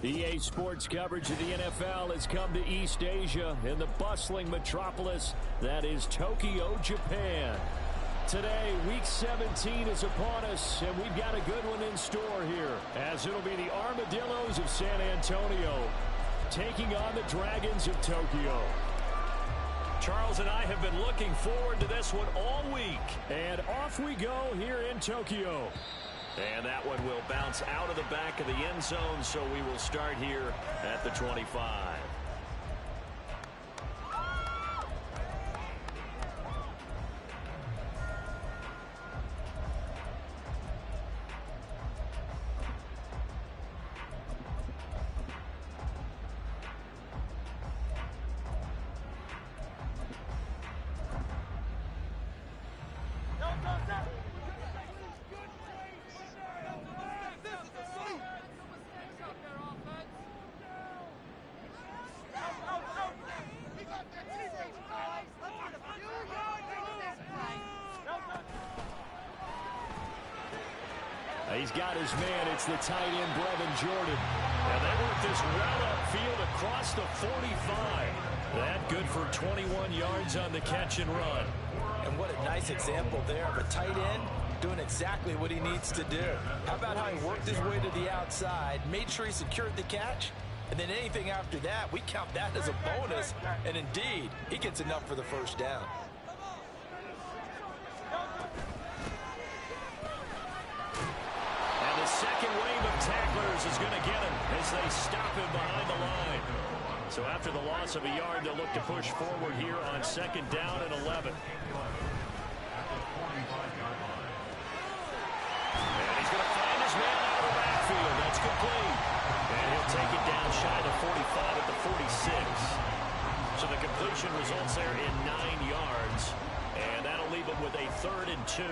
EA Sports coverage of the NFL has come to East Asia in the bustling metropolis that is Tokyo, Japan. Today, Week 17 is upon us, and we've got a good one in store here, as it'll be the Armadillos of San Antonio taking on the Dragons of Tokyo. Charles and I have been looking forward to this one all week. And off we go here in Tokyo. And that one will bounce out of the back of the end zone, so we will start here at the 25. He's got his man. It's the tight end, Brevin Jordan. And they work this well upfield across the 45. That good for 21 yards on the catch and run. And what a nice example there of a tight end doing exactly what he needs to do. How about how he worked his way to the outside, made sure he secured the catch, and then anything after that, we count that as a bonus. And indeed, he gets enough for the first down. Second wave of tacklers is going to get him as they stop him behind the line. So after the loss of a yard, they'll look to push forward here on second down and 11. And he's going to find his man out of the backfield. That's complete. And he'll take it down shy of the 45 at the 46. So the completion results there in 9 yards. And that'll leave him with a 3rd and 2.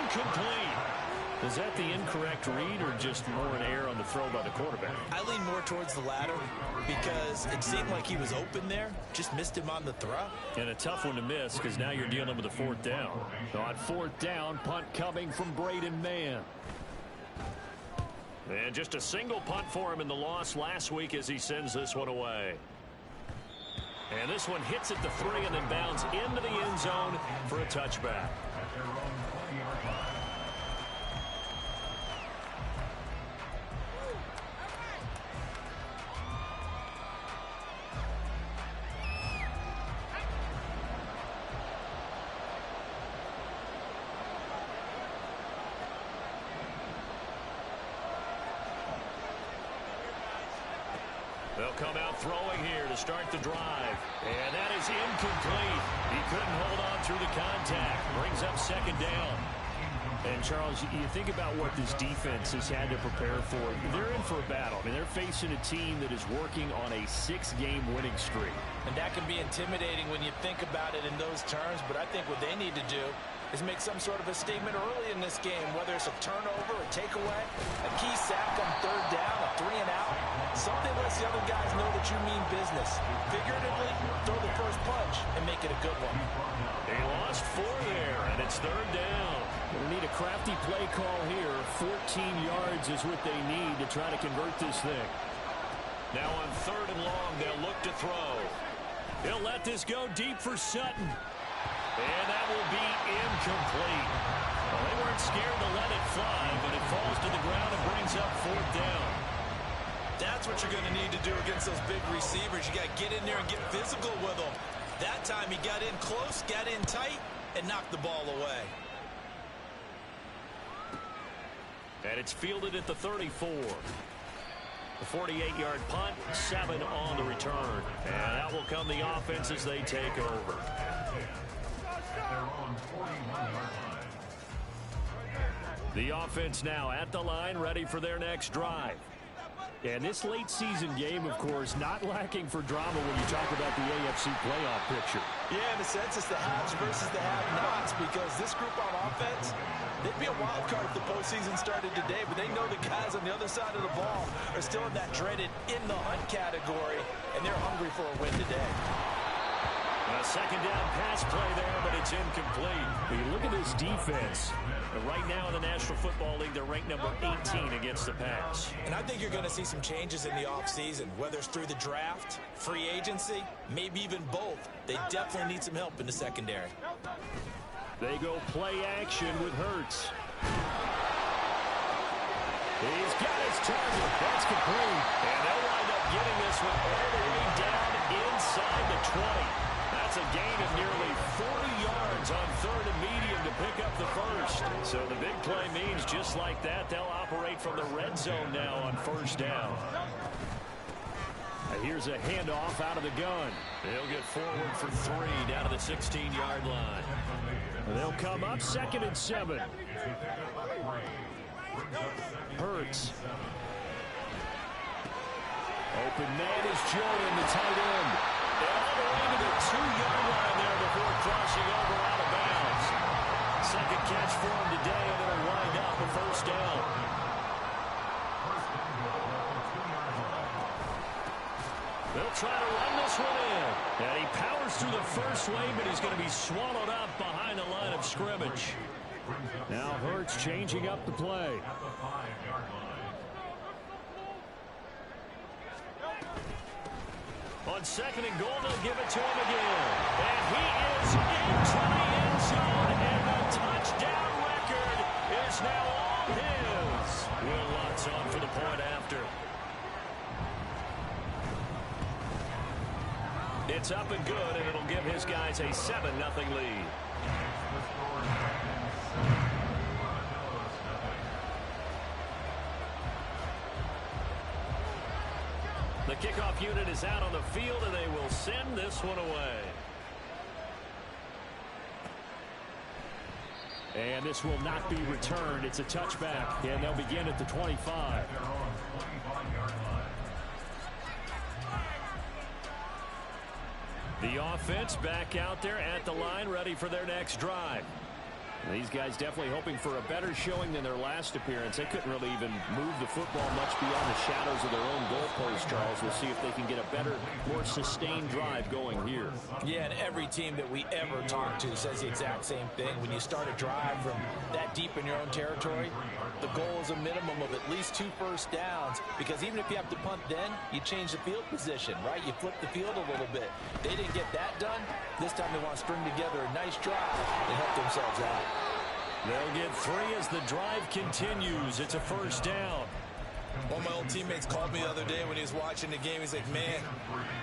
Incomplete. Is that the incorrect read or just more an error on the throw by the quarterback? I lean more towards the latter because it seemed like he was open there, just missed him on the throw. And a tough one to miss because now you're dealing with a 4th down. So on 4th down, punt coming from Braden Mann. And just a single punt for him in the loss last week as he sends this one away. And this one hits at the 3 and then bounds into the end zone for a touchback. They'll come out throwing here to start the drive. And that is incomplete. He couldn't hold on through the contact. Brings up second down. And, Charles, you think about what this defense has had to prepare for. They're in for a battle. I mean, they're facing a team that is working on a 6-game winning streak. And that can be intimidating when you think about it in those terms. But I think what they need to do is make some sort of a statement early in this game, whether it's a turnover, a takeaway, a key sack on 3rd down, a 3-and-out. Something lets the other guys know that you mean business. Figuratively, throw the first punch and make it a good one. They lost 4 there, and it's 3rd down. They need a crafty play call here. 14 yards is what they need to try to convert this thing. Now on 3rd and long, they'll look to throw. He'll let this go deep for Sutton. And that will be incomplete. Well, they weren't scared to let it fly, but it falls to the ground and brings up 4th down. That's what you're going to need to do against those big receivers. You got to get in there and get physical with them. That time he got in close, got in tight, and knocked the ball away. And it's fielded at the 34. The 48-yard punt, 7 on the return. And that will come the offense as they take over. The offense now at the line, ready for their next drive. And this late season game, of course, not lacking for drama when you talk about the AFC playoff picture. Yeah, in a sense, it's the haves versus the have-nots, because this group on offense, they'd be a wild card if the postseason started today, but they know the guys on the other side of the ball are still in that dreaded in the hunt category, and they're hungry for a win today. A second down pass play there, but it's incomplete. But you look at this defense. Right now in the National Football League, they're ranked number 18 against the pass. And I think you're going to see some changes in the offseason, whether it's through the draft, free agency, maybe even both. They definitely need some help in the secondary. They go play action with Hurts. He's got his target. That's complete. And they'll wind up getting this one all the way down inside the 20. That's a gain of nearly 40 yards on third and medium to pick up the first. So the big play means just like that, they'll operate from the red zone now on first down. Here's a handoff out of the gun. They'll get forward for 3 down to the 16-yard line. They'll come up 2nd and 7. Hurts. Open man is Jordan, the tight end. All the way to the 2-yard line there before crossing over out of bounds. Second catch for him today, and it'll wind up a first down. They'll try to run this one in. And he powers through the first wave, but he's going to be swallowed up behind the line of scrimmage. Now Hurts changing up the play. On 2nd and goal, they'll give it to him again. And he is into the end zone, and the touchdown record is now all his. Will Lutz on for the point after. It's up and good, and it'll give his guys a 7-0 lead. The kickoff unit is out on the field, and they will send this one away. And this will not be returned. It's a touchback, and they'll begin at the 25. The offense back out there at the line, ready for their next drive. These guys definitely hoping for a better showing than their last appearance. They couldn't really even move the football much beyond the shadows of their own goalpost, Charles. We'll see if they can get a better, more sustained drive going here. Yeah, and every team that we ever talk to says the exact same thing. When you start a drive from that deep in your own territory, the goal is a minimum of at least 2 first downs, because even if you have to punt then, you change the field position, right? You flip the field a little bit. They didn't get that done. This time they want to string together a nice drive and help themselves out. They'll get 3 as the drive continues. It's a first down. One of my old teammates called me the other day when he was watching the game. He's like, man,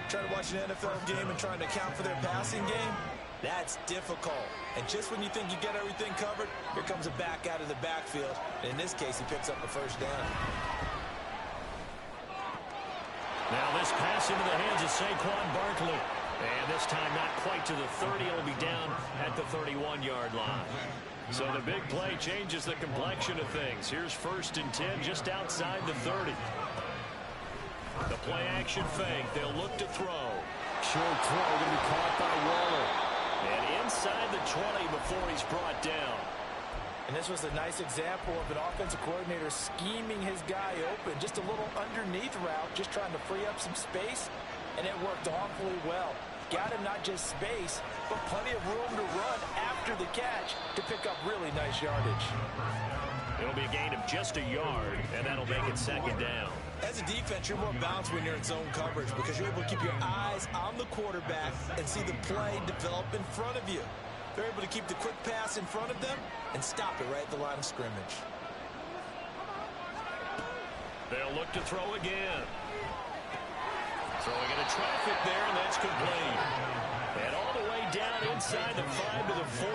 trying to watch an NFL game and trying to account for their passing game, that's difficult. And just when you think you get everything covered, here comes a back out of the backfield. And in this case, he picks up a first down. Now this pass into the hands of Saquon Barkley. And this time not quite to the 30. It'll be down at the 31-yard line. So the big play changes the complexion of things. Here's 1st and 10 just outside the 30. The play action fake. They'll look to throw. Short throw going to be caught by Waller. And inside the 20 before he's brought down. And this was a nice example of an offensive coordinator scheming his guy open. Just a little underneath route, just trying to free up some space. And it worked awfully well. Got him not just space, but plenty of room to run after the catch to pick up really nice yardage. It'll be a gain of just a yard, and that'll make it 2nd down. As a defense, you're more balanced when you're in zone coverage because you're able to keep your eyes on the quarterback and see the play develop in front of you. They're able to keep the quick pass in front of them and stop it right at the line of scrimmage. They'll look to throw again. Throwing into traffic there, and that's complete. And all the way down inside the 5 to the 4.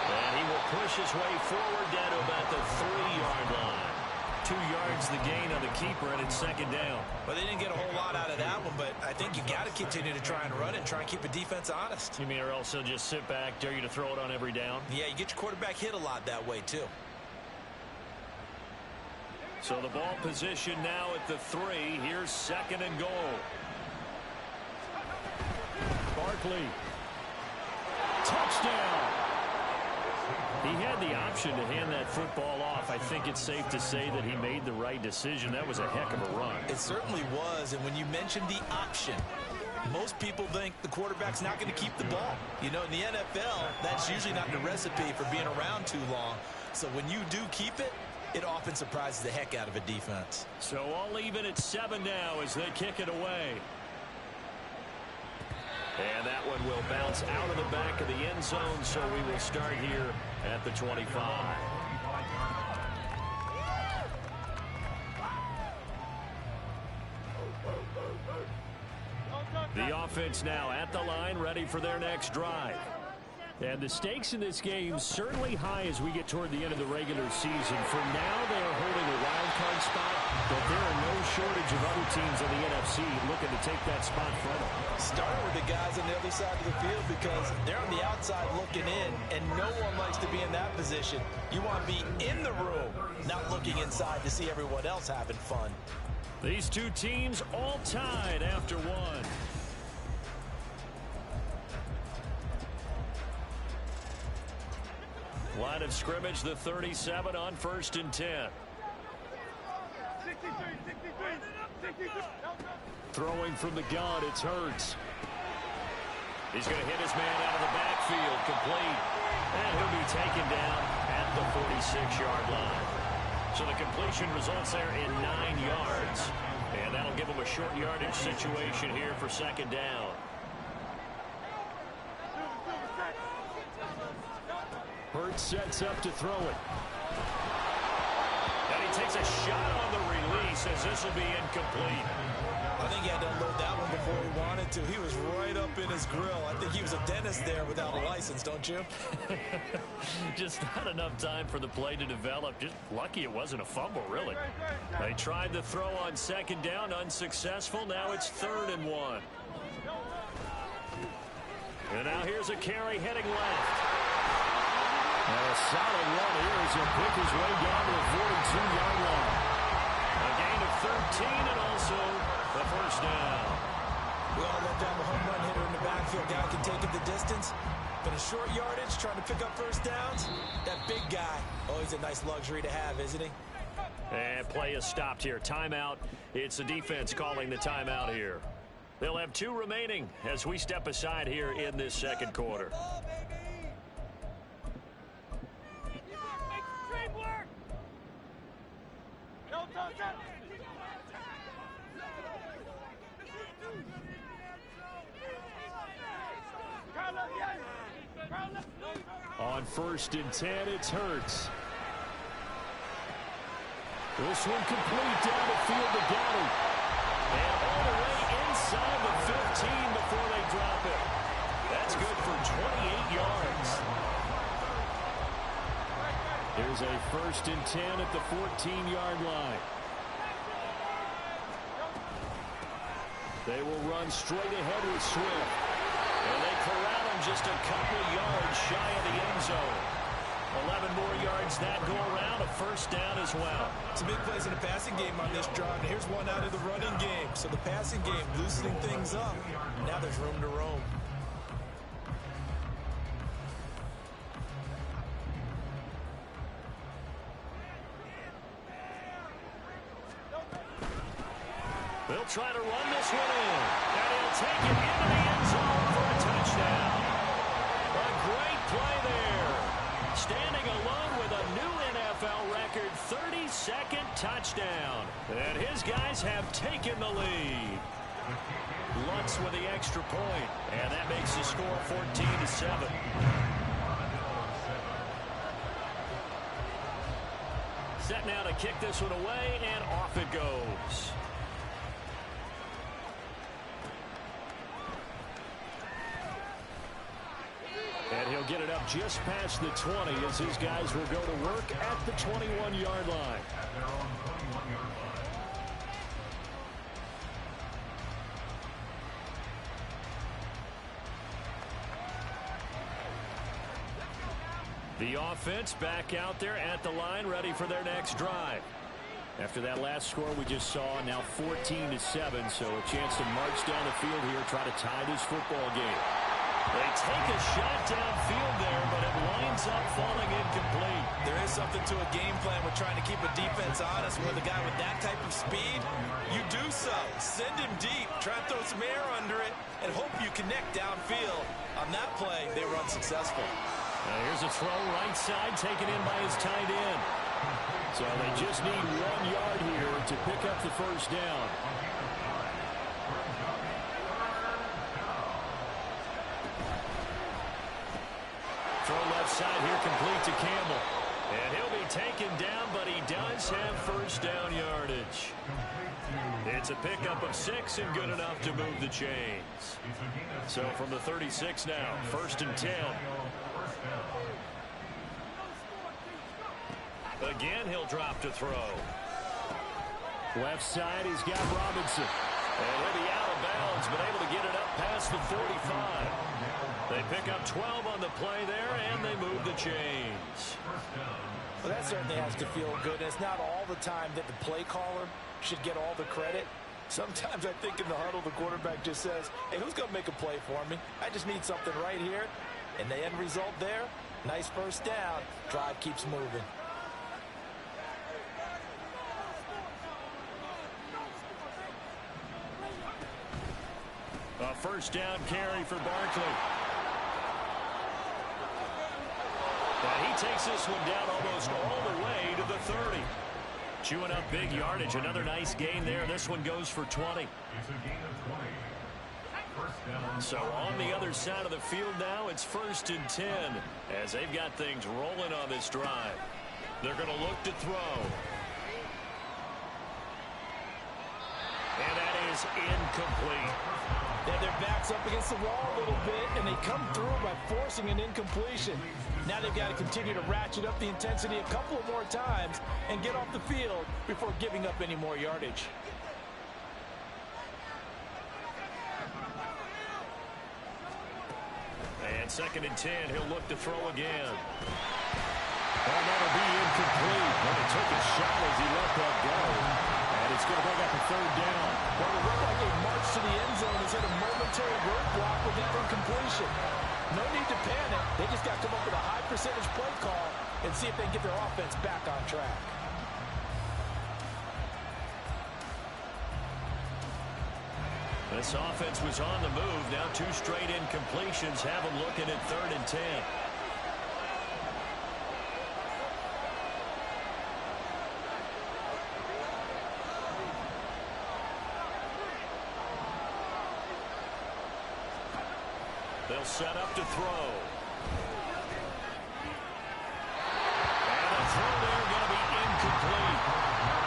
And he will push his way forward down to about the 3-yard line. 2 yards the gain on the keeper, and it's 2nd down. Well, they didn't get a whole lot out of that one, but I think you got to continue to try and run it and try and keep the defense honest. You mean or else they'll just sit back, dare you to throw it on every down? Yeah, you get your quarterback hit a lot that way, too. So the ball position now at the 3. Here's 2nd and goal. Barkley. Touchdown. He had the option to hand that football off. I think it's safe to say that he made the right decision. That was a heck of a run. It certainly was, and when you mentioned the option, most people think the quarterback's not going to keep the ball. You know, in the NFL, that's usually not the recipe for being around too long. So when you do keep it, it often surprises the heck out of a defense. So all even at 7 now as they kick it away. And that one will bounce out of the back of the end zone, so we will start here at the 25. The offense now at the line, ready for their next drive. And the stakes in this game certainly high as we get toward the end of the regular season. For now, they are holding a wild card spot, but there are no shortage of other teams in the NFC looking to take that spot from them. Starting with the guys on the other side of the field because they're on the outside looking in, and no one likes to be in that position. You want to be in the room, not looking inside to see everyone else having fun. These two teams all tied after one. Line of scrimmage, the 37 on 1st and 10. Throwing from the gun, it's Hurts. He's going to hit his man out of the backfield, complete. And he'll be taken down at the 46-yard line. So the completion results there in 9 yards. And that'll give him a short yardage situation here for 2nd down. Hurts sets up to throw it. And he takes a shot on the release as this will be incomplete. I think he had to unload that one before he wanted to. He was right up in his grill. I think he was a dentist there without a license, don't you? Just not enough time for the play to develop. Just lucky it wasn't a fumble, really. They tried the throw on 2nd down, unsuccessful. Now it's 3rd and 1. And now here's a carry heading left. And a solid run here as he'll pick his way down to the 42-yard line. A gain of 13 and also the 1st down. We all love to have a home run hitter in the backfield. Guy can take it the distance. But a short yardage, trying to pick up 1st downs, that big guy, always a nice luxury to have, isn't he? And play is stopped here. Timeout. It's the defense calling the timeout here. They'll have 2 remaining as we step aside here in this 2nd quarter. On 1st and 10, it's Hurts. This one complete down the field to Gowdy. And all the way inside the 15 before they drop it. That's good for 28 yards. Here's a 1st and 10 at the 14-yard line. They will run straight ahead with Swift. And they corral him just a couple yards shy of the end zone. 11 more yards that go around, a 1st down as well. Some big plays in the passing game on this drive. And here's one out of the running game. So the passing game loosening things up. Now there's room to roam. They'll try to run this one in. And he'll take it into the end zone for a touchdown. A great play there. Standing alone with a new NFL record 32nd touchdown. And his guys have taken the lead. Lutz with the extra point. And that makes the score 14-7. Set now to kick this one away, and off it goes. And he'll get it up just past the 20 as his guys will go to work at the 21-yard line. The offense back out there at the line, ready for their next drive. After that last score we just saw, now 14-7, so a chance to march down the field here, try to tie this football game. They take a shot downfield there, but it winds up falling incomplete. There is something to a game plan with trying to keep a defense honest. With a guy with that type of speed, you do so. Send him deep, try and throw some air under it, and hope you connect downfield. On that play, they were unsuccessful. Here's a throw right side, taken in by his tight end. So they just need 1 yard here to pick up the first down. Throw left side here, complete to Campbell. And he'll be taken down, but he does have first down yardage. It's a pickup of 6 and good enough to move the chains. So from the 36 now, 1st and 10. Again, he'll drop to throw. Left side, he's got Robinson. And he'll be out of bounds, but able to get it up past the 45. They pick up 12 on the play there, and they move the chains. Well, that certainly has to feel good. And it's not all the time that the play caller should get all the credit. Sometimes I think in the huddle, the quarterback just says, hey, who's going to make a play for me? I just need something right here. And the end result there, nice first down. Drive keeps moving. A first down carry for Barkley. And he takes this one down almost all the way to the 30. Chewing up big yardage. Another nice gain there. This one goes for 20. So on the other side of the field now, it's 1st and 10 as they've got things rolling on this drive. They're going to look to throw. And that is incomplete. They have their backs up against the wall a little bit, and they come through by forcing an incompletion. Now they've got to continue to ratchet up the intensity a couple of more times and get off the field before giving up any more yardage. And 2nd and 10, he'll look to throw again. And that'll be incomplete. Well, he took a shot as he let that go. And it's going to bring up a 3rd down. Well, it looked like a march to the end zone has hit a momentary roadblock with that incompletion. No need to panic. They just got to come up with a high percentage play call and see if they can get their offense back on track. This offense was on the move. Now 2 straight incompletions have them looking at 3rd and 10. They'll set up to throw. And the throw there going to be incomplete.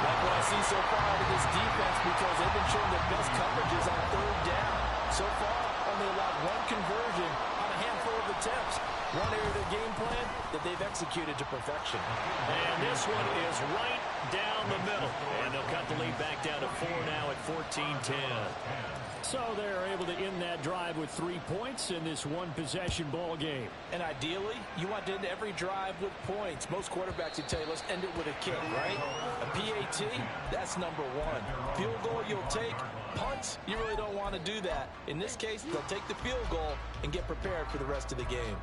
Like what I see so far out of this defense, because they've been showing their best coverages on 3rd down. So far, only allowed 1 conversion on a handful of attempts. One area of their game plan that they've executed to perfection. And this one is right down the middle. And they'll cut the lead back down to 4 now at 14-10. So they're able to end that drive with 3 points in this one-possession ball game. And ideally, you want to end every drive with points. Most quarterbacks would tell you, let's end it with a kick, right? A PAT, that's number 1. Field goal you'll take. Punts, you really don't want to do that. In this case, they'll take the field goal and get prepared for the rest of the game.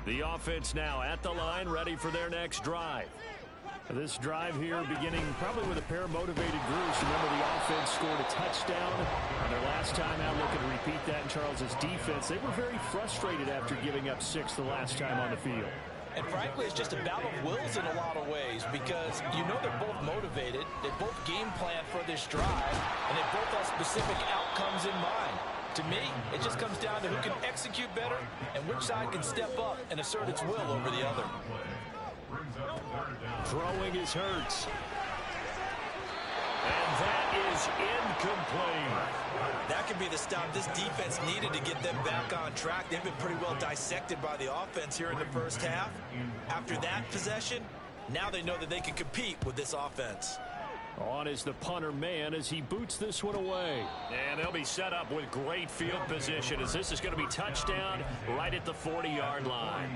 The offense now at the line, ready for their next drive. This drive here beginning probably with a pair of motivated groups. Remember, the offense scored a touchdown on their last time out. Looking to repeat that in Charles's defense. They were very frustrated after giving up 6 the last time on the field. And frankly, it's just a battle of wills in a lot of ways, because you know they're both motivated. They both game plan for this drive, and they both have specific outcomes in mind. To me, it just comes down to who can execute better and which side can step up and assert its will over the other. Throwing is Hurts. And that is incomplete. That could be the stop this defense needed to get them back on track. They've been pretty well dissected by the offense here in the first half. After that possession, now they know that they can compete with this offense. On is the punter man as he boots this one away. And they'll be set up with great field position as this is going to be touchdown right at the 40-yard line.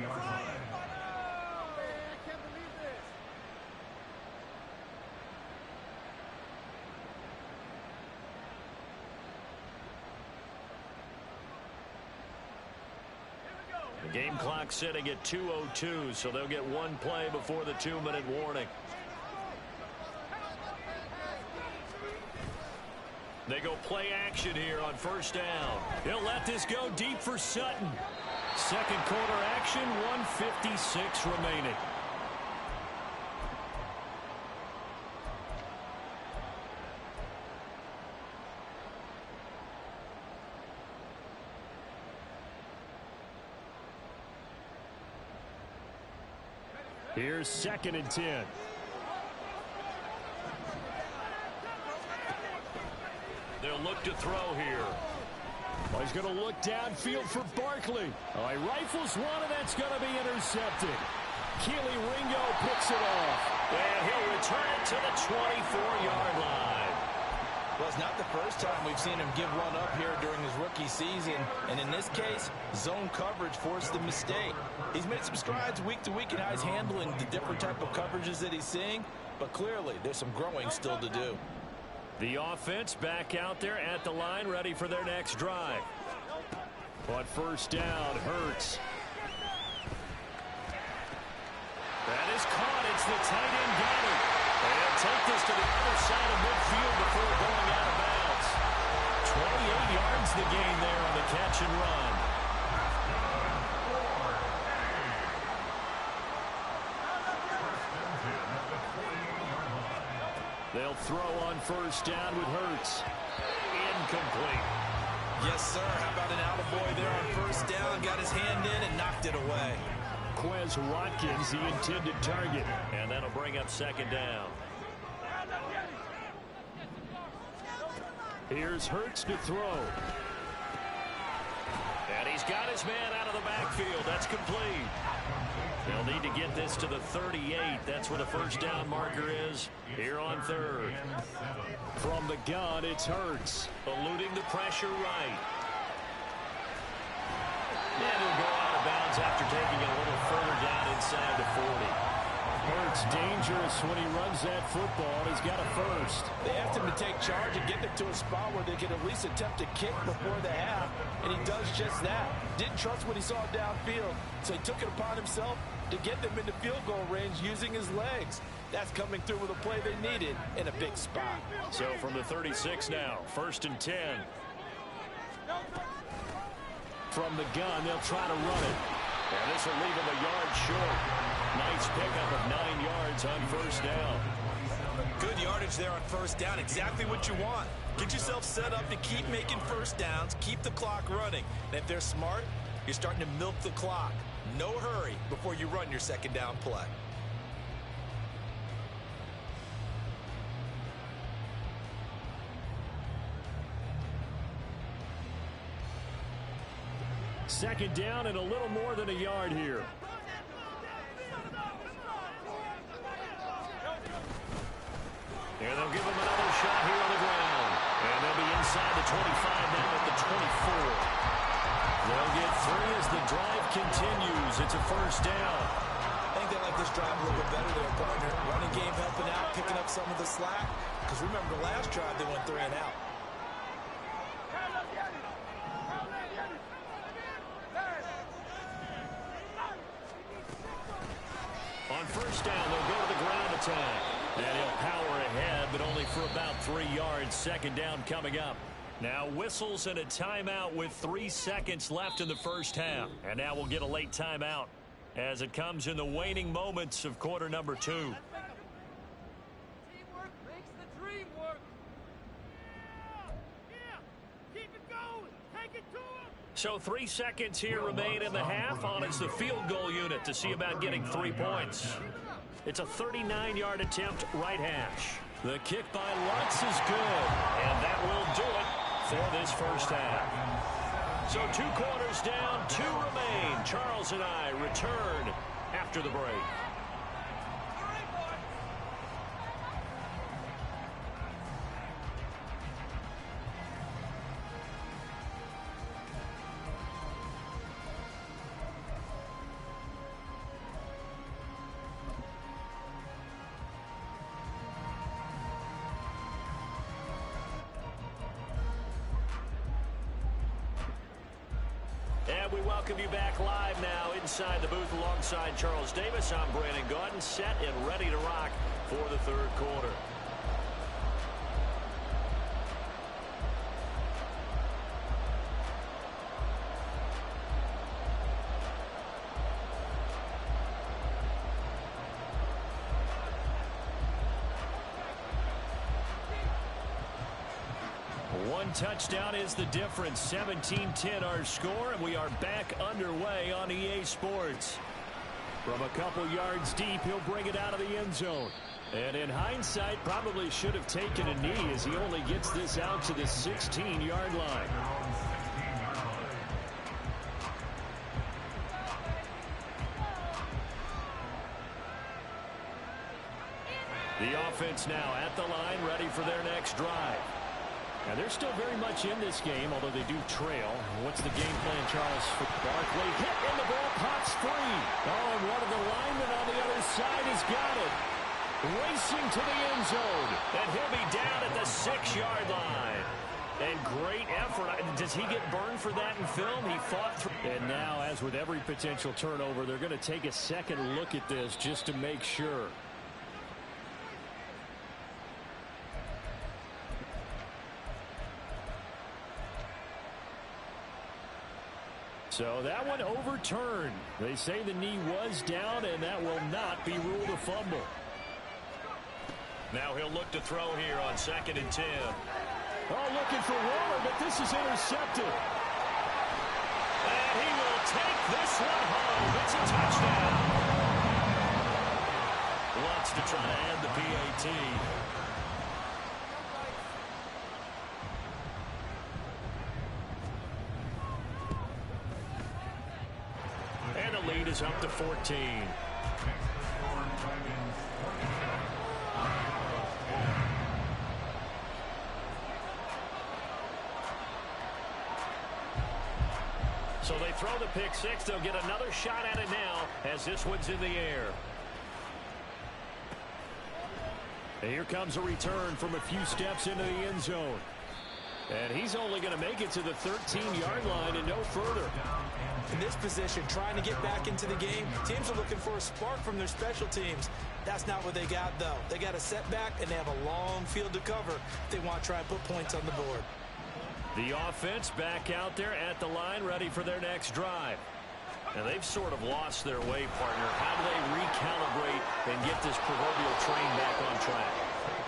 Game clock sitting at 2:02, so they'll get one play before the 2-minute warning. They go play action here on first down. He'll let this go deep for Sutton. Second quarter action, 1:56 remaining. Here's 2nd and 10. They'll look to throw here. Oh, he's going to look downfield for Barkley. Oh, he rifles one, and that's going to be intercepted. Keely Ringo picks it off. And he'll return it to the 24-yard line. Well, it's not the first time we've seen him give one up here during his rookie season. And in this case, zone coverage forced the mistake. He's made some strides week to week in how he's handling the different type of coverages that he's seeing. But clearly, there's some growing still to do. The offense back out there at the line, ready for their next drive. On first down, Hurts. That is caught. It's the tight end got it. They'll take this to the other side of midfield before going out of bounds. 28 yards the gain there on the catch and run. They'll throw on first down with Hurts. Incomplete. Yes, sir. How about an attaboy there on first down? Got his hand in and knocked it away. Quez Watkins, the intended target. And that'll bring up second down. Here's Hurts to throw. And he's got his man out of the backfield. That's complete. They'll need to get this to the 38. That's where the first down marker is here on third. From the gun, it's Hurts, eluding the pressure right. And he'll go out of bounds after taking it a little further down inside the 40. Hurts dangerous when he runs that football. He's got a first. They asked him to take charge and get them to a spot where they could at least attempt to kick before the half, and he does just that. Didn't trust what he saw downfield, so he took it upon himself to get them into field goal range using his legs. That's coming through with a play they needed in a big spot. So from the 36 now, 1st and 10. From the gun, they'll try to run it. And this will leave him a yard short. Nice pickup of 9 yards on first down. Good yardage there on first down. Exactly what you want. Get yourself set up to keep making first downs, keep the clock running. And if they're smart, you're starting to milk the clock. No hurry before you run your second down play. Second down and a little more than a yard here. And they'll give him another shot here on the ground. And they'll be inside the 25 now at the 24. They'll get 3 as the drive continues. It's a first down. I think they like this drive a little bit better there, partner. Running game helping out, picking up some of the slack. Because remember, the last drive they went 3 and out. On first down, they'll go to the ground attack. And he'll power ahead, but only for about 3 yards. Second down coming up. Now whistles and a timeout with 3 seconds left in the first half. And now we'll get a late timeout as it comes in the waning moments of quarter number 2. Teamwork makes the dream work. Yeah, keep it going. Take it to him. So 3 seconds here remain in the half. On is the field goal unit to see about getting 3 points. It's a 39-yard attempt, right hash. The kick by Lutz is good, and that will do it for this first half. So 2 quarters down, 2 remain. Charles and I return after the break. And we welcome you back live now inside the booth alongside Charles Davis. I'm Brandon Gaudin, set and ready to rock for the third quarter. One touchdown is the difference. 17-10 our score, and we are back underway on EA Sports. From a couple yards deep, he'll bring it out of the end zone. And in hindsight, probably should have taken a knee as he only gets this out to the 16-yard line. The offense now at the line, ready for their next drive. Now, they're still very much in this game, although they do trail. What's the game plan, Charles? Barkley hit, and the ball pops free. Oh, and one of the linemen on the other side has got it. Racing to the end zone. And he'll be down at the 6-yard line. And great effort. Does he get burned for that in film? He fought through. And now, as with every potential turnover, they're going to take a second look at this just to make sure. So that one overturned. They say the knee was down, and that will not be ruled a fumble. Now he'll look to throw here on 2nd and 10. Oh, looking for Waller, but this is intercepted. And he will take this one home. It's a touchdown. Wants to try to add the PAT. Lead is up to 14. So they throw the pick six. They'll get another shot at it now as this one's in the air. And here comes a return from a few steps into the end zone. And he's only going to make it to the 13-yard line and no further. In this position, trying to get back into the game, teams are looking for a spark from their special teams. That's not what they got, though. They got a setback, and they have a long field to cover if they want to try and put points on the board. The offense back out there at the line, ready for their next drive. And they've sort of lost their way, partner. How do they recalibrate and get this proverbial train back on track?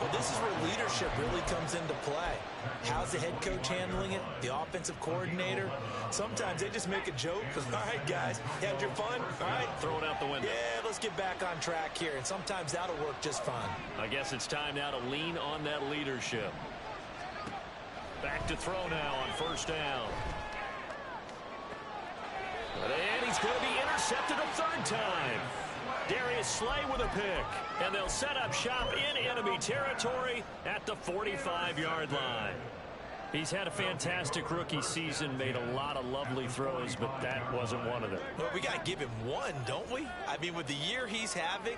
Well, this is where leadership really comes into play. How's the head coach handling it? The offensive coordinator? Sometimes they just make a joke. All right, guys, you had your fun? All right. Throw it out the window. Yeah, let's get back on track here. And sometimes that'll work just fine. I guess it's time now to lean on that leadership. Back to throw now on 1st down. And he's going to be intercepted a 3rd time. Darius Slay with a pick. And they'll set up shop in enemy territory at the 45-yard line. He's had a fantastic rookie season, made a lot of lovely throws, but that wasn't one of them. Well, we got to give him one, don't we? I mean, with the year he's having,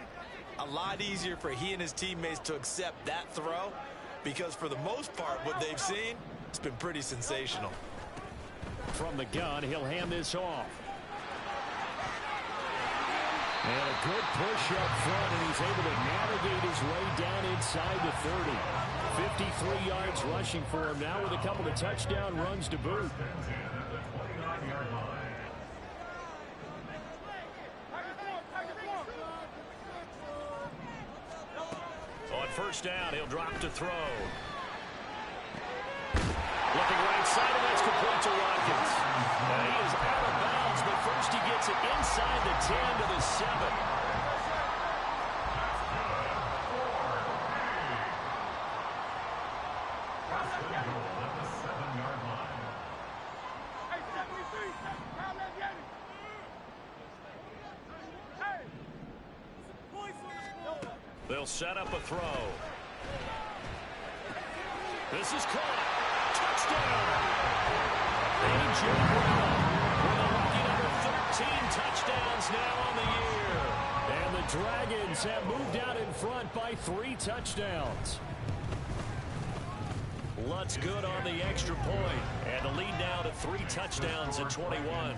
a lot easier for he and his teammates to accept that throw, because for the most part, what they've seen, it's been pretty sensational. From the gun, he'll hand this off. And a good push up front, and he's able to navigate his way down inside the 30. 53 yards rushing for him now with a couple of touchdown runs to boot. On 1st down, he'll drop to throw. Looking right side, and that's complete to Watkins. And he is out of bounds, but first he gets it inside the 10 to the 7. They'll set up a throw. This is caught. Touchdown! A.J. Brown with a lucky number 13 touchdowns now on the year. And the Dragons have moved out in front by 3 touchdowns. Lutz good on the extra point. And the lead now to 3 touchdowns at 21.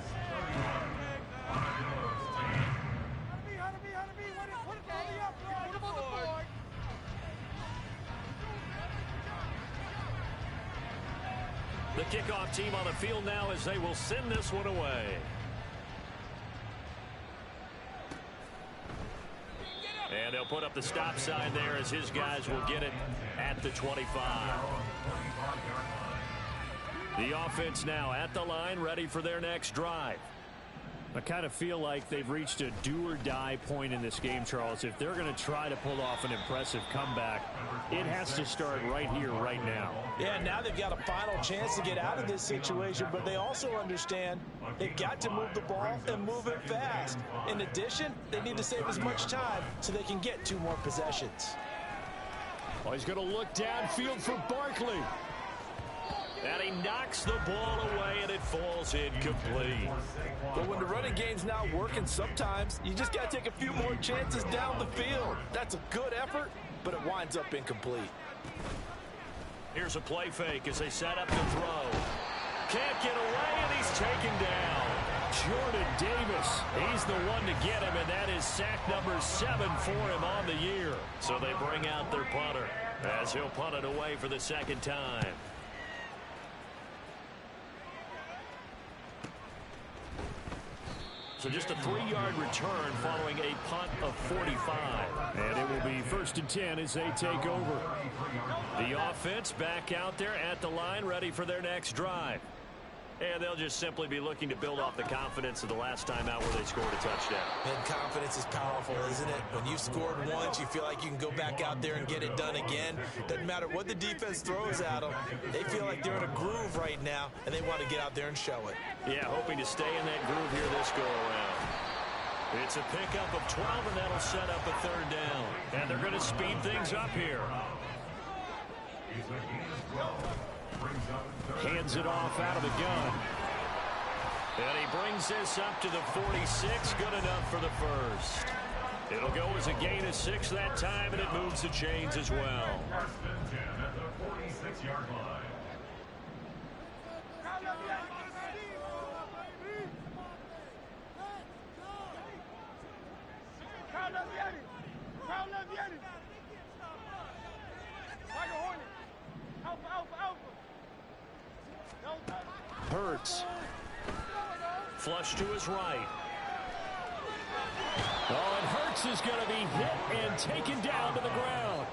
The kickoff team on the field now as they will send this one away. And they'll put up the stop sign there as his guys will get it at the 25. The offense now at the line, ready for their next drive. I kind of feel like they've reached a do-or-die point in this game, Charles. If they're going to try to pull off an impressive comeback, it has to start right here, right now. Yeah, now they've got a final chance to get out of this situation, but they also understand they've got to move the ball and move it fast. In addition, they need to save as much time so they can get 2 more possessions. Well, he's going to look downfield for Barkley. And he knocks the ball away, and it falls incomplete. But when the running game's not working, sometimes you just got to take a few more chances down the field. That's a good effort, but it winds up incomplete. Here's a play fake as they set up to throw. Can't get away, and he's taken down. Jordan Davis, he's the one to get him, and that is sack number 7 for him on the year. So they bring out their punter as he'll punt it away for the second time. So just a 3-yard return following a punt of 45. And it will be 1st and 10 as they take over. The offense back out there at the line, ready for their next drive. And they'll just simply be looking to build off the confidence of the last time out where they scored a touchdown. And confidence is powerful, isn't it? When you've scored once, you feel like you can go back out there and get it done again. Doesn't matter what the defense throws at them. They feel like they're in a groove right now, and they want to get out there and show it. Yeah, hoping to stay in that groove here this go-around. It's a pickup of 12, and that'll set up a 3rd down. And they're going to speed things up here. Hands it off out of the gun. And he brings this up to the 46. Good enough for the first. It'll go as a gain of 6 that time, and it moves the chains as well. Hurts. Flush to his right. Oh, and Hurts is going to be hit and taken down to the ground.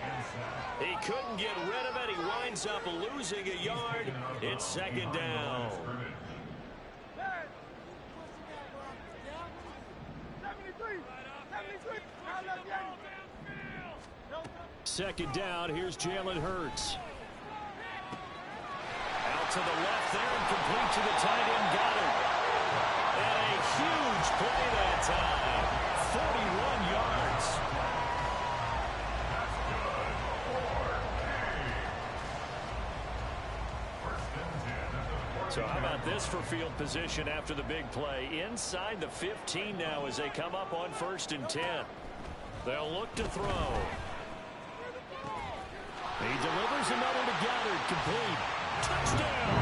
He couldn't get rid of it. He winds up losing a yard. It's 2nd down. 2nd down. Here's Jalen Hurts. Out to the left there and complete to the tight end Goddard. And a huge play that time. 41 yards. So how about this for field position after the big play? Inside the 15 now as they come up on 1st and 10. They'll look to throw. He delivers another to Goddard, complete. Touchdown!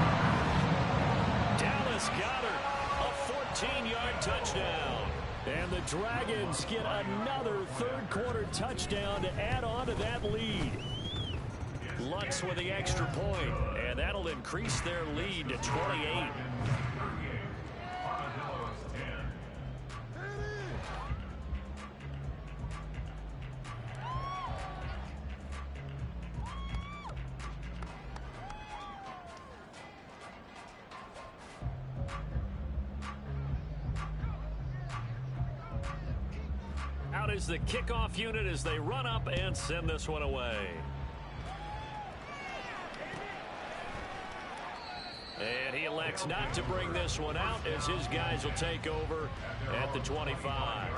Dallas Goedert, a 14-yard touchdown. And the Dragons get another 3rd quarter touchdown to add on to that lead. Lutz with the extra point, and that'll increase their lead to 28. Out is the kickoff unit as they run up and send this one away. And he elects not to bring this one out as his guys will take over at the 25.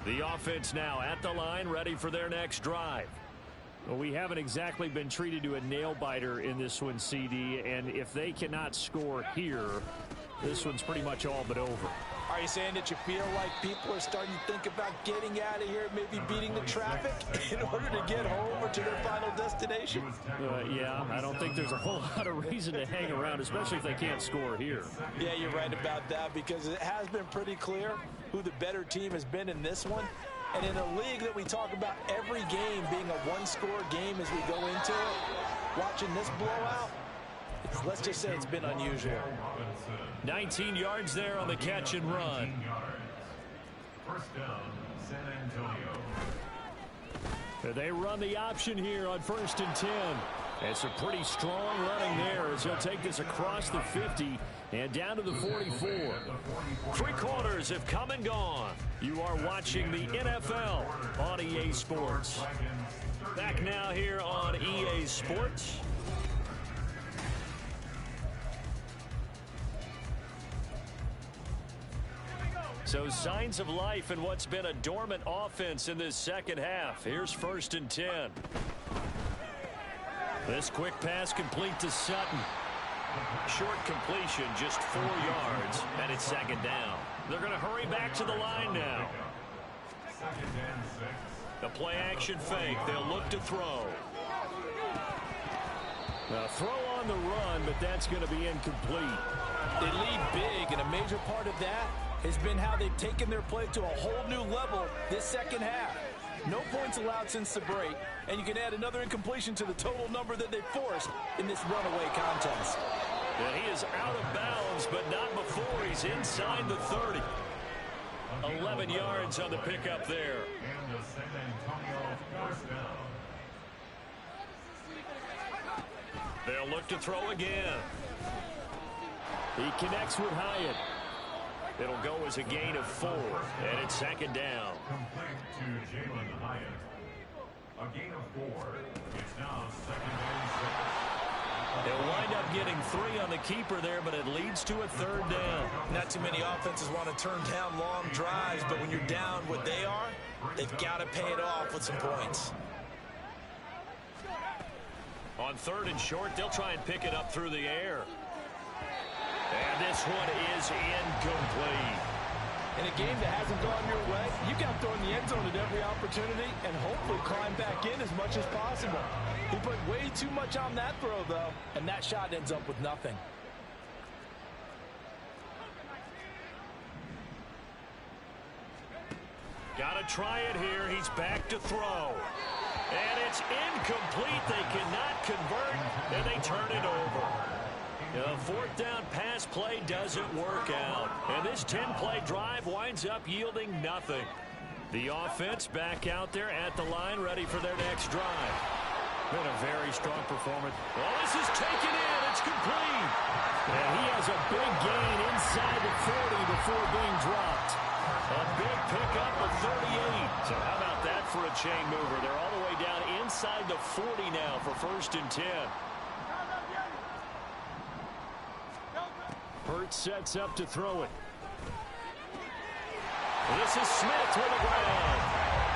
The offense now at the line, ready for their next drive. Well, we haven't exactly been treated to a nail-biter in this one, CD, and if they cannot score here, this one's pretty much all but over. Are you saying that you feel like people are starting to think about getting out of here, maybe beating the traffic in order to get home or to their final destination? Yeah, I don't think there's a whole lot of reason to hang around, especially if they can't score here. Yeah, you're right about that, because it has been pretty clear who the better team has been in this one. And in a league that we talk about every game being a one-score game as we go into it, watching this blowout, let's just say it's been unusual. 19 yards there on the catch and run. First down, San Antonio. They run the option here on 1st and 10. It's a pretty strong running there as he'll take this across the 50 and down to the 44. 3 quarters have come and gone. You are watching the NFL on EA Sports. Back now here on EA Sports. So signs of life in what's been a dormant offense in this second half. Here's 1st and 10. This quick pass complete to Sutton. Short completion, just 4 yards, and it's 2nd down. They're going to hurry back to the line now. The play action fake. They'll look to throw. Now throw on the run, but that's going to be incomplete. They lead big, and a major part of that has been how they've taken their play to a whole new level this second half. No points allowed since the break, and you can add another incompletion to the total number that they forced in this runaway contest. And he is out of bounds, but not before he's inside the 30. 11 yards on the pickup there. And the San Antonio first down. They'll look to throw again. He connects with Hyatt. It'll go as a gain of 4, and it's 2nd down. Complete to Jalen Hyatt. A gain of 4. It's now 2nd and 6. They'll wind up getting 3 on the keeper there, but it leads to a 3rd down. Not too many offenses want to turn down long drives, but when you're down what they are, they've got to pay it off with some points. On 3rd and short, they'll try and pick it up through the air. And this one is incomplete. In a game that hasn't gone your way, you've got to throw in the end zone at every opportunity and hopefully climb back in as much as possible. He put way too much on that throw, though, and that shot ends up with nothing. Got to try it here. He's back to throw. And it's incomplete. They cannot convert, and they turn it over. The 4th down pass play doesn't work out. And this 10-play drive winds up yielding nothing. The offense back out there at the line, ready for their next drive. Been a very strong performance. Well, this is taken in. It's complete. And he has a big gain inside the 40 before being dropped. A big pickup of 38. So how about that for a chain mover? They're all the way down inside the 40 now for 1st and 10. Hurts sets up to throw it. This is Smith with the ground.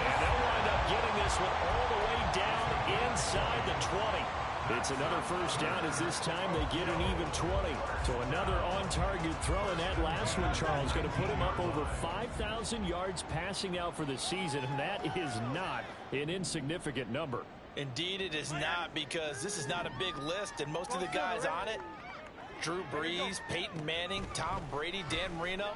And they'll wind up getting this one all the way down inside the 20. It's another 1st down as this time they get an even 20. So another on-target throw, and that last one, Charles, going to put him up over 5,000 yards passing out for the season, and that is not an insignificant number. Indeed it is not, because this is not a big list, and most of the guys on it, Drew Brees, Peyton Manning, Tom Brady, Dan Marino,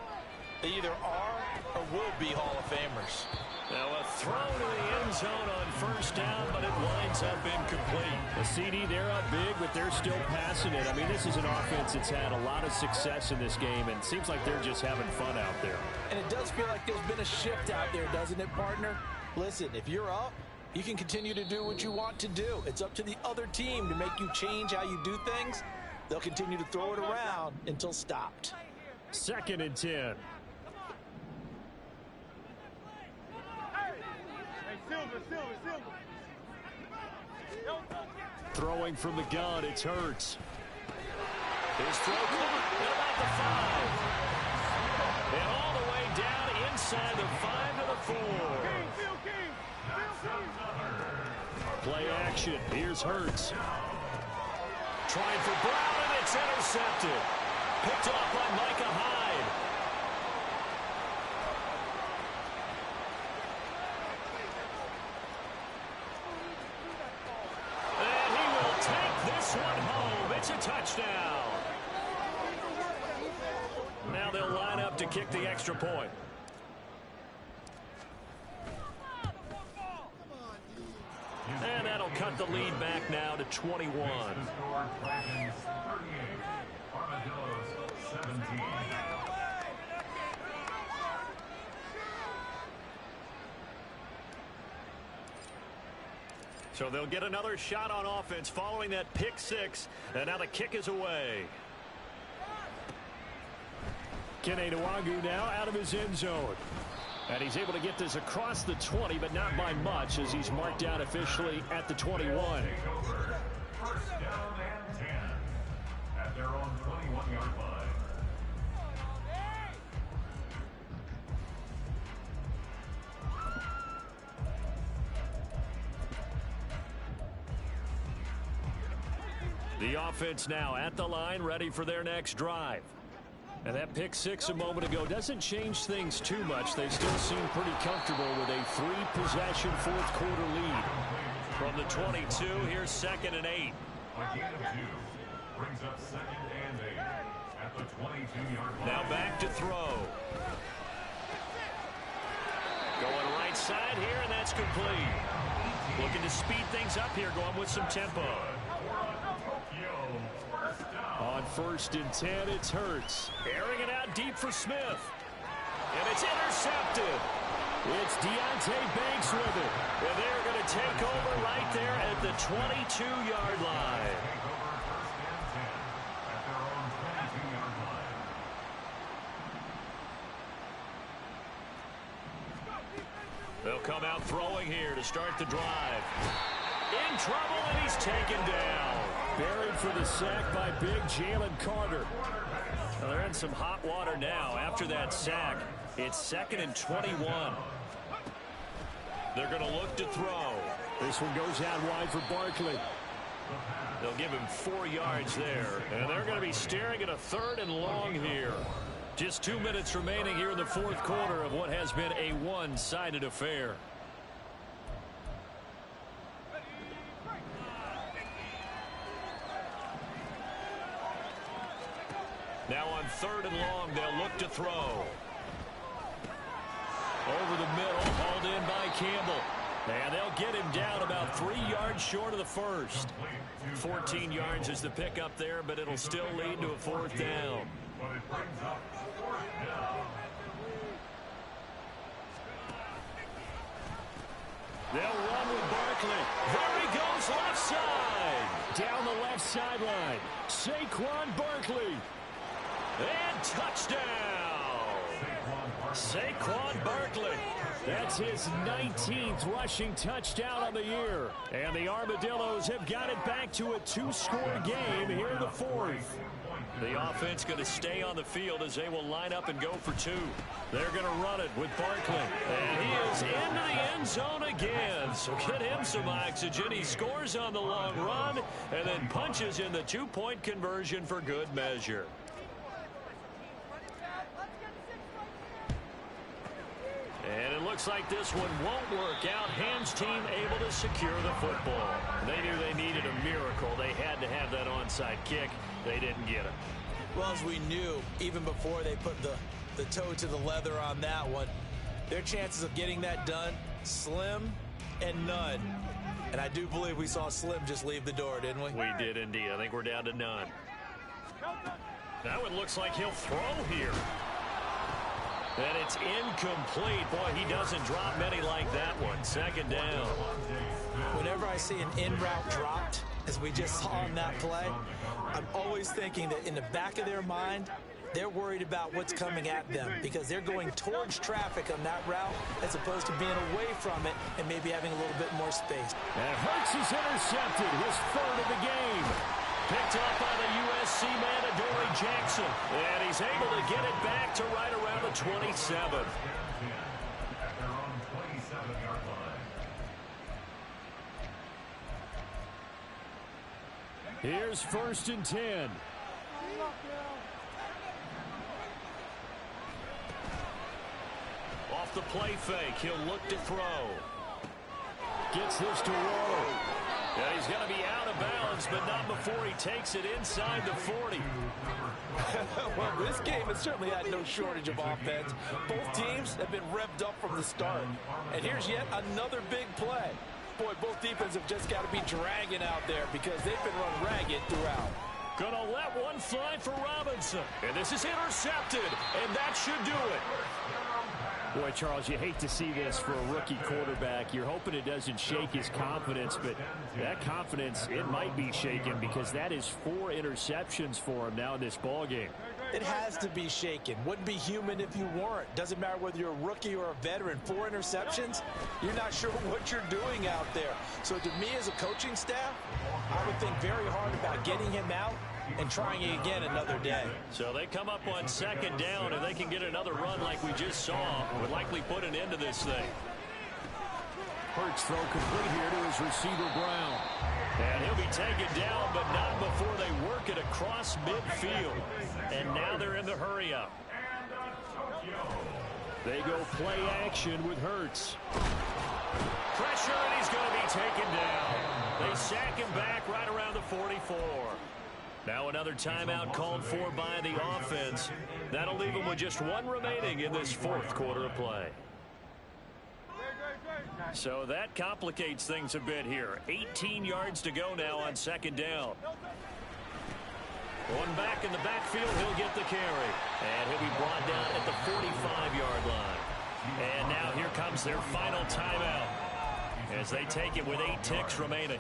they either are or will be Hall of Famers. Now a throw to the end zone on 1st down, but it winds up incomplete. The CD, they're up big, but they're still passing it. I mean, this is an offense that's had a lot of success in this game, and it seems like they're just having fun out there. And it does feel like there's been a shift out there, doesn't it, partner? Listen, if you're up, you can continue to do what you want to do. It's up to the other team to make you change how you do things. They'll continue to throw it around until stopped. 2nd and 10. Throwing from the gun, it's Hurts. His throw caught at about the 5. And all the way down inside the 5 to the 4. Play action. Here's Hurts. Trying for Brown, and it's intercepted. Picked off by Micah Hyde. And he will take this one home. It's a touchdown. Now they'll line up to kick the extra point. And that'll cut the lead back now to 21. So they'll get another shot on offense following that pick six. And now the kick is away. Kene Nwangwu now out of his end zone. And he's able to get this across the 20, but not by much, as he's marked out officially at the 21. First down and 10 at their own 21-yard line. The offense now at the line, ready for their next drive. And that pick six a moment ago doesn't change things too much. They still seem pretty comfortable with a three-possession fourth-quarter lead. From the 22, here's 2nd and 8. A gain of 2 brings up 2nd and 8 at the 22-yard line. Now back to throw. Going right side here, and that's complete. Looking to speed things up here, going with some tempo. On 1st and 10, it's Hurts. Airing it out deep for Smith. And it's intercepted. It's Deonte Banks with it. And they're going to take over right there at the 22-yard line. They'll come out throwing here to start the drive. In trouble, and he's taken down. Buried for the sack by big Jalen Carter. Well, they're in some hot water now. After that sack, it's 2nd and 21. They're going to look to throw. This one goes out wide for Barkley. They'll give him 4 yards there. And they're going to be staring at a 3rd and long here. Just 2 minutes remaining here in the fourth quarter of what has been a one-sided affair. Now on 3rd and long, they'll look to throw. Over the middle, hauled in by Campbell. And they'll get him down about 3 yards short of the first. 14 yards is the pickup there, but it'll still lead to a 4th down. They'll run with Barkley. There he goes, left side. Down the left sideline. Saquon Barkley. And touchdown. Saquon Barkley. That's his 19th rushing touchdown of the year. And the Armadillos have got it back to a 2-score game here in the fourth. The offense going to stay on the field as they will line up and go for 2. They're going to run it with Barkley. And he is into the end zone again. So get him some oxygen. He scores on the long run and then punches in the 2-point conversion for good measure. And it looks like this one won't work out. Ham's team able to secure the football. They knew they needed a miracle. They had to have that onside kick. They didn't get it. Well, as we knew, even before they put the toe to the leather on that one, their chances of getting that done, slim and none. And I do believe we saw Slim just leave the door, didn't we? We did indeed. I think we're down to none. That one looks like he'll throw here. And it's incomplete. Boy, he doesn't drop many like that one. 2nd down. Whenever I see an in-route dropped, as we just saw on that play, I'm always thinking that in the back of their mind, they're worried about what's coming at them because they're going towards traffic on that route as opposed to being away from it and maybe having a little bit more space. And Hurts is intercepted. His 3rd of the game. Picked up by the USC man, Adoree Jackson. And he's able to get it back to right around the 27. Here's 1st and 10. Off the play fake, he'll look to throw. Gets this to roll. And he's going to be out of bounds, but not before he takes it inside the 40. Well, this game has certainly had no shortage of offense. Both teams have been revved up from the start. And here's yet another big play. Boy, both defenses have just got to be dragging out there because they've been run ragged throughout. Gonna let one fly for Robinson. And this is intercepted, and that should do it. Boy, Charles, you hate to see this for a rookie quarterback. You're hoping it doesn't shake his confidence, but that confidence, it might be shaken because that is 4 interceptions for him now in this ballgame. It has to be shaken. Wouldn't be human if you weren't. Doesn't matter whether you're a rookie or a veteran. 4 interceptions, you're not sure what you're doing out there. So to me as a coaching staff, I would think very hard about getting him out and trying it again another day. So they come up on 2nd down, and they can get another run like we just saw. Would likely put an end to this thing. Hurts throw complete here to his receiver, Brown. And he'll be taken down, but not before they work it across midfield. And now they're in the hurry-up. They go play action with Hurts. Pressure, and he's going to be taken down. They sack him back right around the 44. Now another timeout called for by the offense. That'll leave them with just 1 remaining in this 4th quarter of play. So that complicates things a bit here. 18 yards to go now on 2nd down. One back in the backfield, he'll get the carry. And he'll be brought down at the 45-yard line. And now here comes their final timeout as they take it with 8 ticks remaining.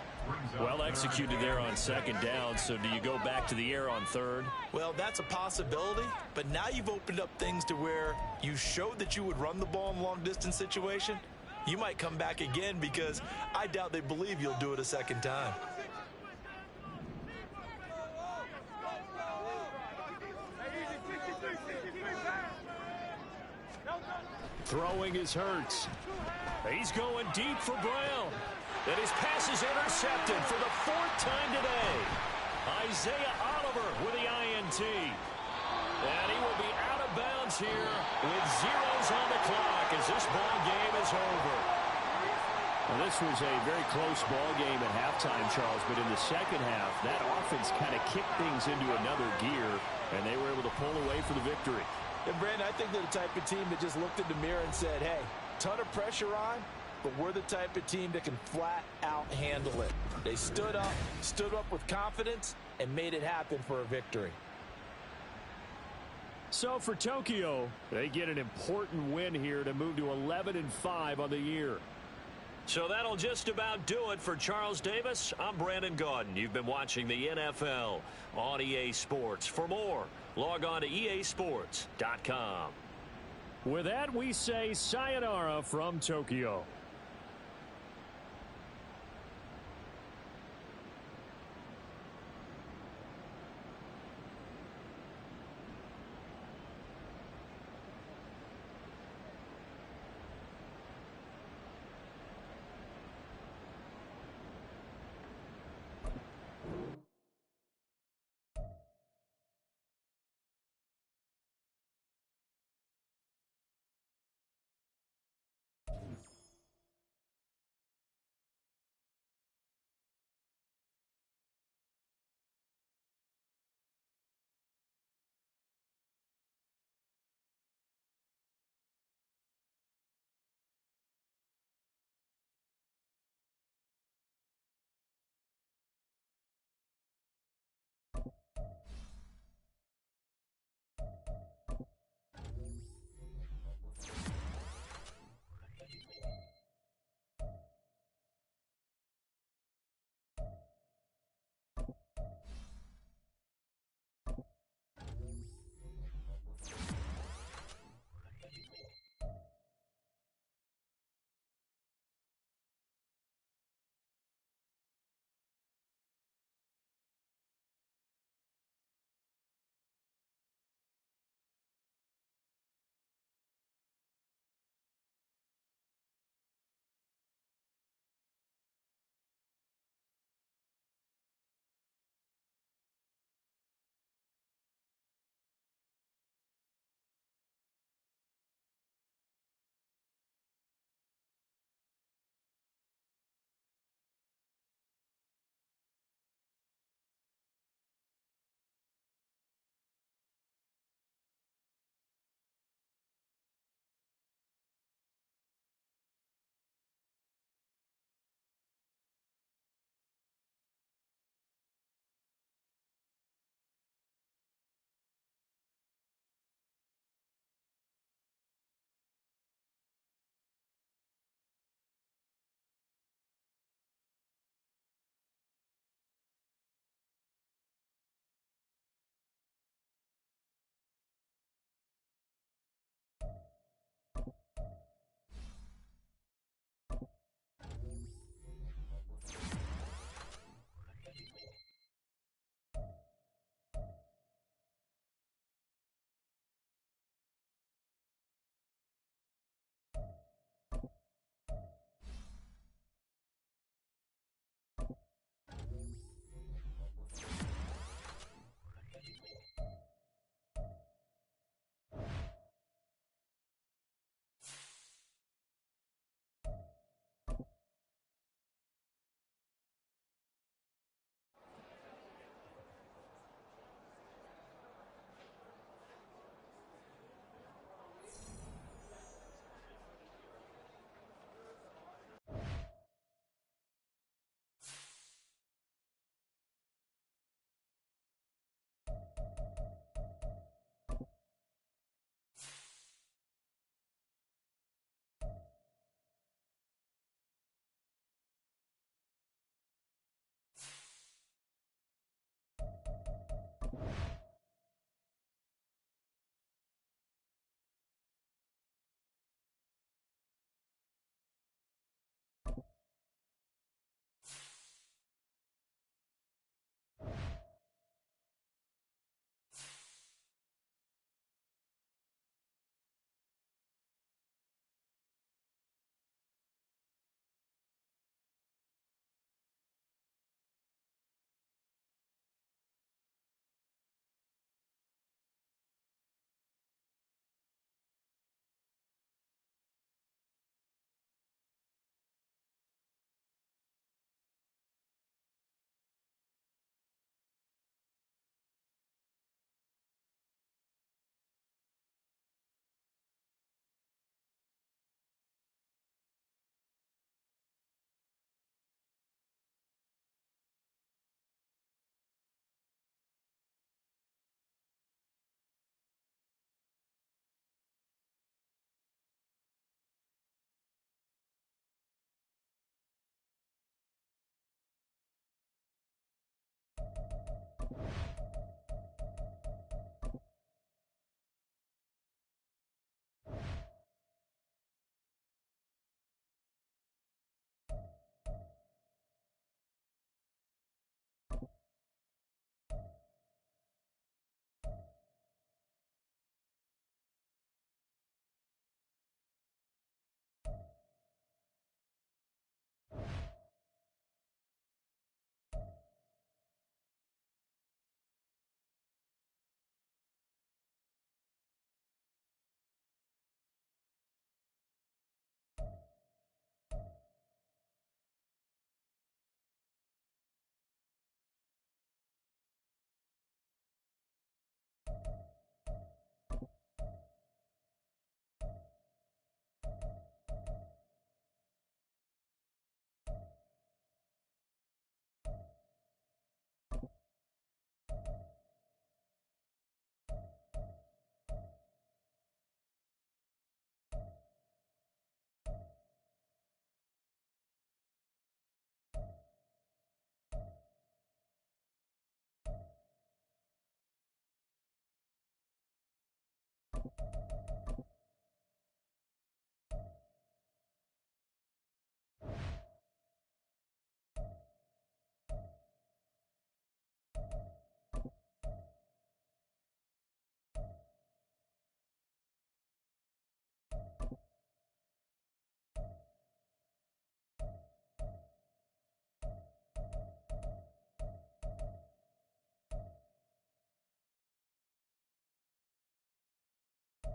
Well executed there on 2nd down. So do you go back to the air on 3rd? Well, that's a possibility, but now you've opened up things to where you showed that you would run the ball in long-distance situation. You might come back again because I doubt they believe you'll do it a 2nd time. Throwing his Hurts. He's going deep for Brown. And his pass is intercepted for the 4th time today. Isaiah Oliver with the INT. And he will be out of bounds here with zeros on the clock as this ball game is over. Well, this was a very close ball game at halftime, Charles, but in the 2nd half, that offense kind of kicked things into another gear, and they were able to pull away for the victory. And Brandon, I think they're the type of team that just looked in the mirror and said, hey, ton of pressure on, but we're the type of team that can flat out handle it. They stood up with confidence, and made it happen for a victory. So for Tokyo, they get an important win here to move to 11-5 on the year. So that'll just about do it for Charles Davis. I'm Brandon Gaudin. You've been watching the NFL on EA Sports. For more, log on to easports.com. With that, we say sayonara from Tokyo.